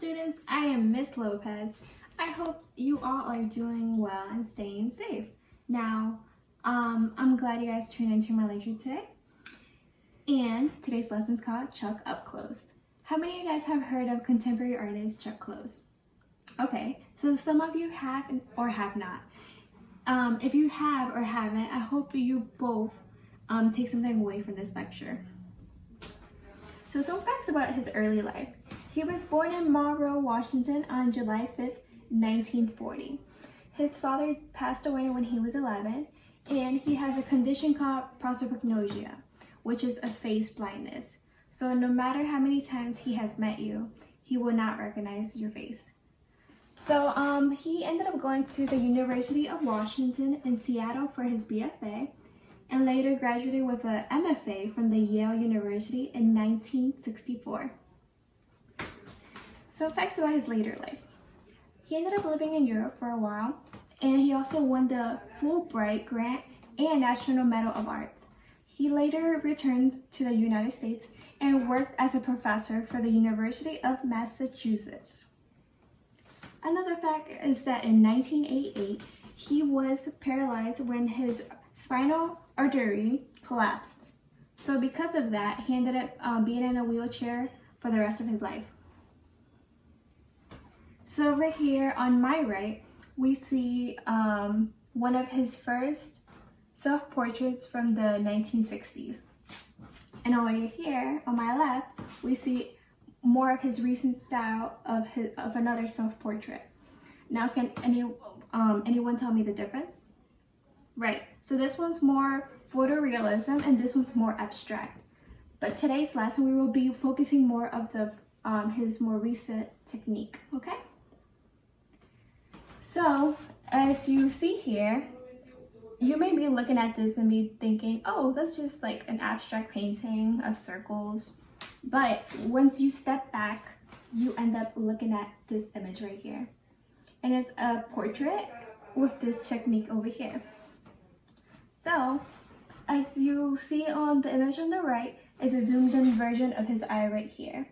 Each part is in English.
students, I am Miss Lopez. I hope you all are doing well and staying safe. Now, I'm glad you guys tuned into my lecture today. And today's lesson is called Chuck Up Close. How many of you guys have heard of contemporary artist Chuck Close? Okay, so some of you have or have not. If you have or haven't, I hope you both take something away from this lecture. So some facts about his early life. He was born in Monroe, Washington on July 5th, 1940. His father passed away when he was 11, and he has a condition called prosopagnosia, which is a face blindness. So no matter how many times he has met you, he will not recognize your face. So he ended up going to the University of Washington in Seattle for his BFA, and later graduated with an MFA from the Yale University in 1964. So facts about his later life. He ended up living in Europe for a while, and he also won the Fulbright Grant and National Medal of Arts. He later returned to the United States and worked as a professor for the University of Massachusetts. Another fact is that in 1988, he was paralyzed when his spinal artery collapsed. So because of that, he ended up being in a wheelchair for the rest of his life. So over here on my right, we see one of his first self-portraits from the 1960s. And over here on my left, we see more of his recent style of another self-portrait. Now, can anyone tell me the difference? Right, so this one's more photorealism and this one's more abstract. But today's lesson, we will be focusing more of his more recent technique, okay? So, as you see here, you may be looking at this and be thinking, oh, that's just like an abstract painting of circles. But once you step back, you end up looking at this image right here. And it's a portrait with this technique over here. So, as you see on the image on the right, is a zoomed in version of his eye right here.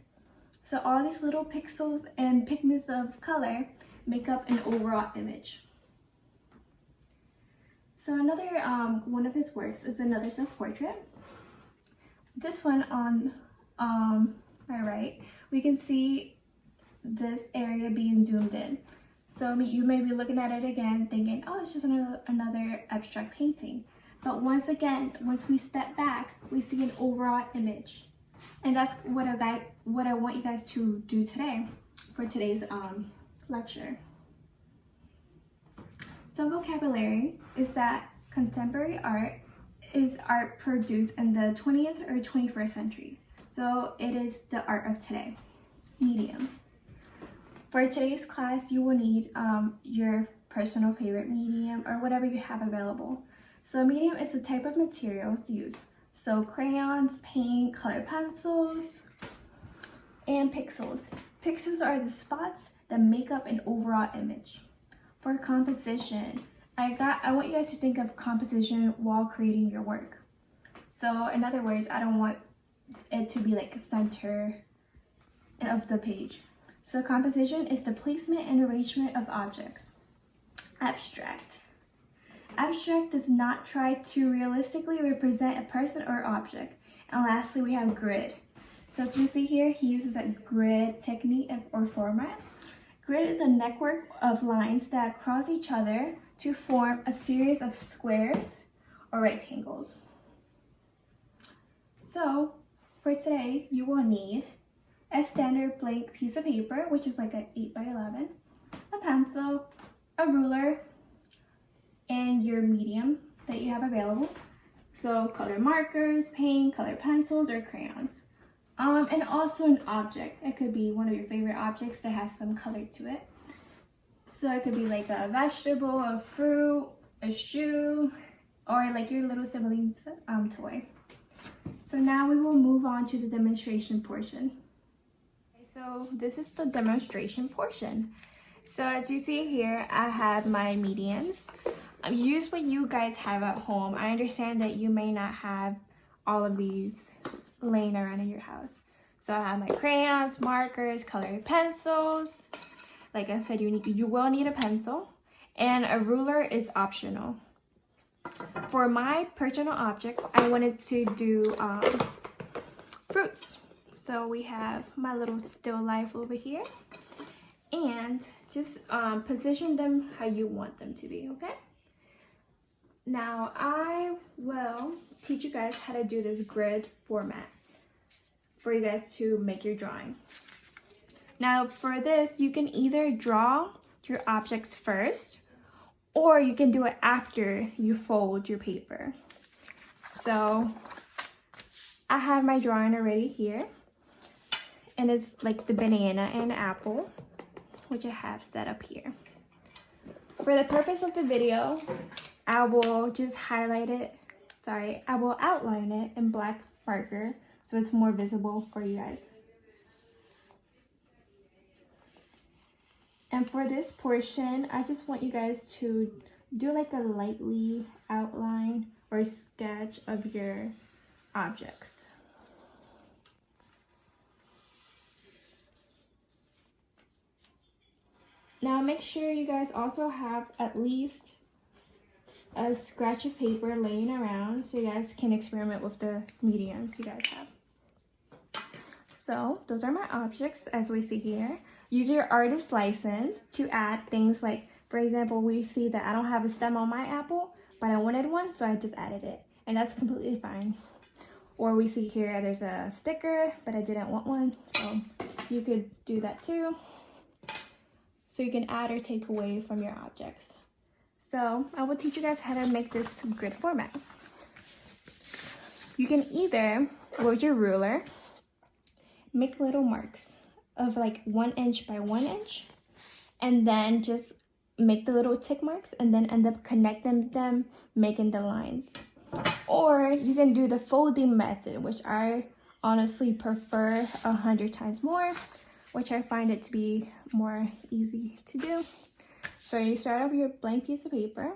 So all these little pixels and pigments of color make up an overall image. So another one of his works is another self-portrait. This one on my right, we can see this area being zoomed in. So you may be looking at it again thinking, oh, it's just another abstract painting. But once we step back, we see an overall image. And that's what I want you guys to do today for today's lecture. Some vocabulary is that contemporary art is art produced in the 20th or 21st century. So it is the art of today. Medium. For today's class, you will need your personal favorite medium or whatever you have available. So medium is the type of materials used. So crayons, paint, colored pencils, and pixels. Pixels are the spots that make up an overall image. For composition, I want you guys to think of composition while creating your work. So in other words, I don't want it to be like a center of the page. So composition is the placement and arrangement of objects. Abstract. Abstract does not try to realistically represent a person or object. And lastly, we have grid. So as we see here, he uses a grid technique or format. Grid is a network of lines that cross each other to form a series of squares or rectangles. So for today, you will need a standard blank piece of paper, which is like an 8x11, a pencil, a ruler, and your medium that you have available. So color markers, paint, colored pencils, or crayons. And also an object. It could be one of your favorite objects that has some color to it. So it could be like a vegetable, a fruit, a shoe, or like your little sibling's toy. So now we will move on to the demonstration portion. So this is the demonstration portion. So as you see here, I have my mediums. Use what you guys have at home. I understand that you may not have all of these laying around in your house. So I have my crayons, markers, colored pencils. Like I said, you will need a pencil, and a ruler is optional. For my personal objects, I wanted to do fruits. So we have my little still life over here, and just position them how you want them to be, okay? Now I will teach you guys how to do this grid format for you guys to make your drawing. Now for this, you can either draw your objects first, or you can do it after you fold your paper. So I have my drawing already here, and it's like the banana and apple, which I have set up here. For the purpose of the video, I will just highlight it, I will outline it in black marker so it's more visible for you guys. And for this portion, I just want you guys to do like a lightly outline or sketch of your objects. Now make sure you guys also have at least a scratch of paper laying around so you guys can experiment with the mediums you guys have. So those are my objects as we see here. Use your artist license to add things like, for example, we see that I don't have a stem on my apple, but I wanted one, so I just added it, and that's completely fine. Or we see here there's a sticker, but I didn't want one, so you could do that too. So you can add or take away from your objects. So I will teach you guys how to make this grid format. You can either, with your ruler, make little marks of like 1 inch by 1 inch, and then just make the little tick marks and then end up connecting them, making the lines. Or you can do the folding method, which I honestly prefer 100 times more, which I find it to be more easy to do. So you start off with your blank piece of paper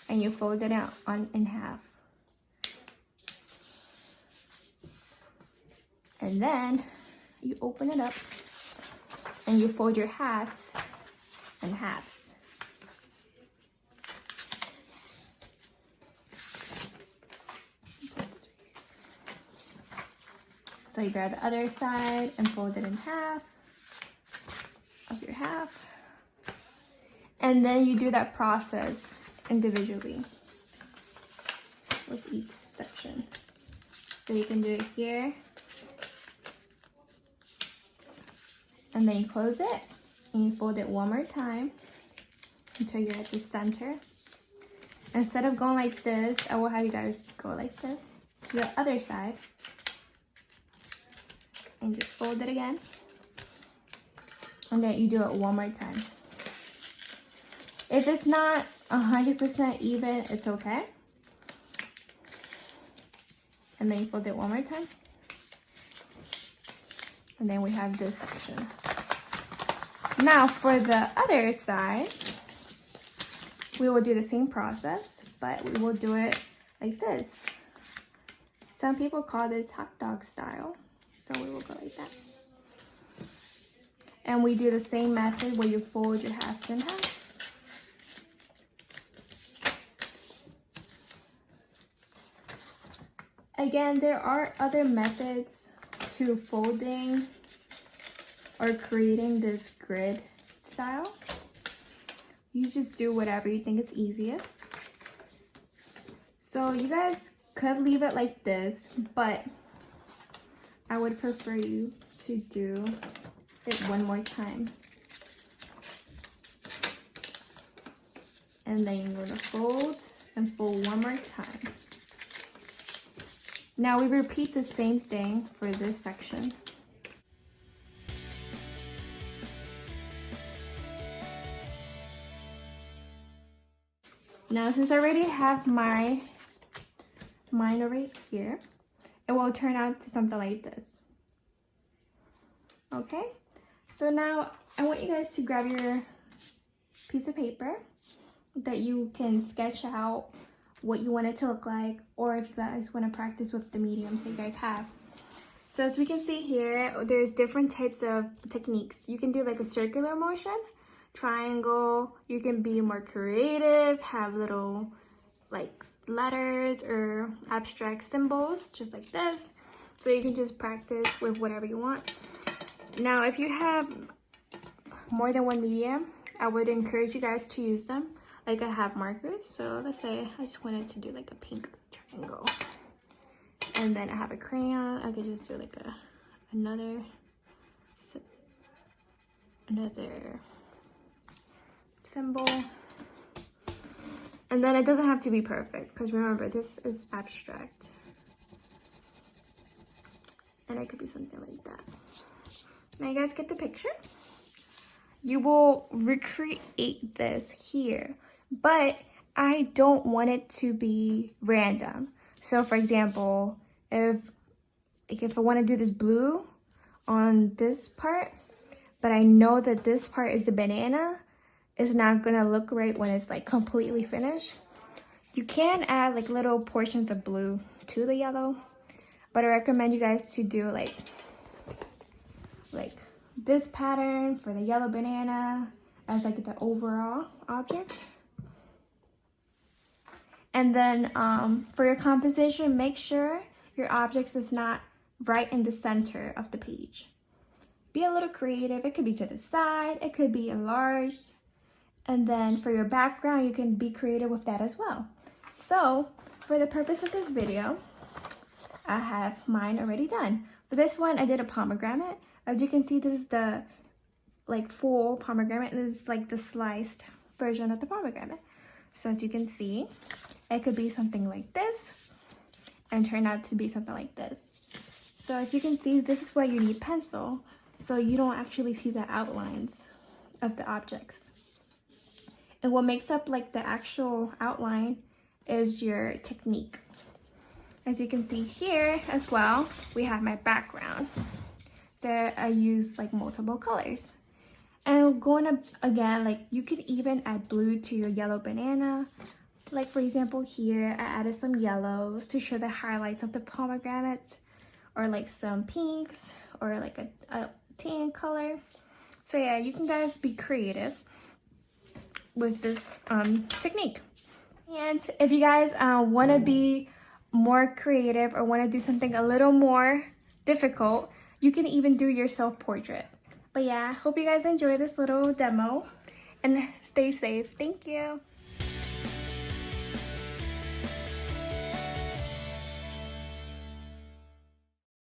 and you fold it out in half. And then you open it up and you fold your halves in halves. So you grab the other side and fold it in half of your half. And then you do that process individually with each section. So you can do it here. And then you close it and you fold it one more time until you're at the center. Instead of going like this, I will have you guys go like this to the other side and just fold it again. And then you do it one more time. If it's not 100% even, it's okay. And then you fold it one more time. And then we have this section. Now for the other side, we will do the same process, but we will do it like this. Some people call this hot dog style, so we will go like that. And we do the same method where you fold your halves in halves. Again, there are other methods to folding or creating this grid style. You just do whatever you think is easiest. So you guys could leave it like this, but I would prefer you to do it one more time. And then you're gonna fold and fold one more time. Now we repeat the same thing for this section. Now since I already have mine right here, it will turn out to something like this. Okay, so now I want you guys to grab your piece of paper that you can sketch out what you want it to look like, or if you guys want to practice with the mediums that you guys have. So as we can see here, there's different types of techniques. You can do like a circular motion, triangle. You can be more creative, have little like letters or abstract symbols, just like this. So you can just practice with whatever you want. Now, if you have more than one medium, I would encourage you guys to use them. Like I have markers, so let's say I just wanted to do like a pink triangle. And then I have a crayon. I could just do like another symbol. And then it doesn't have to be perfect, because remember, this is abstract. And it could be something like that. Now you guys get the picture? You will recreate this here, but I don't want it to be random. So for example, if I want to do this blue on this part, but I know that this part is the banana, it's not gonna look right when it's like completely finished. You can add like little portions of blue to the yellow, but I recommend you guys to do like this pattern for the yellow banana as like the overall object. And then for your composition, make sure your objects is not right in the center of the page. Be a little creative. It could be to the side, it could be enlarged. And then for your background, you can be creative with that as well. So for the purpose of this video, I have mine already done. For this one, I did a pomegranate. As you can see, this is the like full pomegranate, and it's like the sliced version of the pomegranate. So as you can see, it could be something like this and turn out to be something like this. So as you can see, this is where you need pencil, so you don't actually see the outlines of the objects. And what makes up like the actual outline is your technique. As you can see here as well, we have my background. So I use like multiple colors. And going up again, like you could even add blue to your yellow banana. Like for example here, I added some yellows to show the highlights of the pomegranates, or like some pinks, or like a tan color. So yeah, you can guys be creative with this technique. And if you guys want to be more creative or want to do something a little more difficult, you can even do your self-portrait. But yeah, hope you guys enjoy this little demo and stay safe. Thank you.